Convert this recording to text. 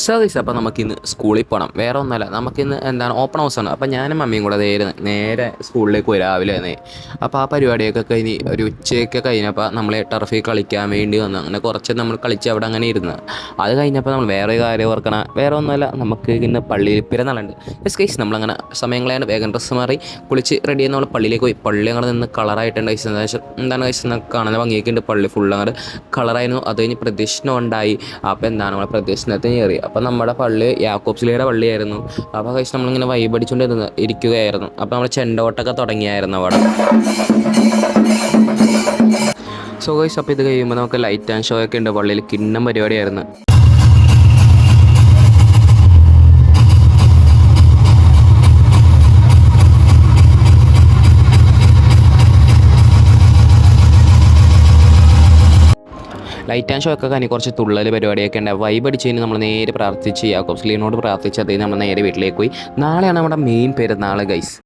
So guys അപ്പോൾ നമുക്കിന്ന് സ്കൂളിൽ പോകണം. വേറെ ഒന്നുമല്ല, നമുക്കിന്ന് എന്താണ് ഓപ്പൺ ഹൗസാണ്. അപ്പോൾ ഞാനും മമ്മിയും കൂടെ നേരെ സ്കൂളിലേക്ക് പോയി രാവിലെ തന്നെ. അപ്പോൾ ആ പരിപാടിയൊക്കെ കഴിഞ്ഞ് ഒരു ഉച്ചയൊക്കെ കഴിഞ്ഞപ്പോൾ നമ്മൾ ടർഫിൽ കളിക്കാൻ വേണ്ടി വന്നു. അങ്ങനെ കുറച്ച് നമ്മൾ കളിച്ച് അവിടെ അങ്ങനെ ഇരുന്ന് അത് കഴിഞ്ഞപ്പോൾ നമ്മൾ വേറെ കാര്യം ഓർക്കണം. വേറെ ഒന്നുമല്ല, നമുക്ക് ഇന്ന് പള്ളിയിൽ പിറന്നാളുണ്ട്. യെസ് ഗൈസ്, നമ്മളങ്ങനെ സമയങ്ങളാണ് വേഗം ഡ്രസ്സ് മാറി കുളിച്ച് റെഡി ആയി നമ്മൾ പള്ളിയിലേക്ക് പോയി. പള്ളി അങ്ങനെ നിന്ന് കളറായിട്ടുണ്ട് ഗൈസ്. എന്താണ് ഗൈസ്, കാണാൻ ഭംഗിയൊക്കെ ഉണ്ട്. പള്ളി ഫുൾ അങ്ങനെ കളറായിരുന്നു. അത് കഴിഞ്ഞ് പ്രദക്ഷിണം ഉണ്ടായി. അപ്പോൾ എന്താണ് നമ്മൾ പ്രദക്ഷിണത്തിന് കയറി. അപ്പോൾ നമ്മുടെ പള്ളി യാക്കോബ്സിലിയുടെ പള്ളിയായിരുന്നു. അപ്പോൾ കഴിച്ച് നമ്മളിങ്ങനെ വൈബടിച്ചുകൊണ്ട് ഇരിക്കുകയായിരുന്നു. അപ്പോൾ നമ്മൾ ചെണ്ടോട്ടൊക്കെ തുടങ്ങിയായിരുന്നു അവിടെ. സോ ഗൈസ്, അപ്പോൾ ഇത് കഴിയുമ്പോൾ നമുക്ക് ലൈറ്റ് ആൻഡ് ഷോ ഒക്കെ ഉണ്ട് പള്ളിയിൽ. കിണ്ണം പരിപാടിയായിരുന്നു. ലൈറ്റ് ആൻഡ് ഷോ ഒക്കെ കഴിഞ്ഞ് കുറച്ച് തുള്ളൽ പരിപാടിയൊക്കെ ഉണ്ട്. വൈബ് അടിച്ച് കഴിഞ്ഞ് നമ്മൾ നേരെ പ്രാർത്ഥിച്ച് യാക്കോബ്സ് ലീനോട് പ്രാർത്ഥിച്ച് അതിന് നമ്മൾ നേരെ വീട്ടിലേക്ക് പോയി. നാളെയാണ് നമ്മുടെ മെയിൻ പെരുന്നാൾ ഗൈസ്.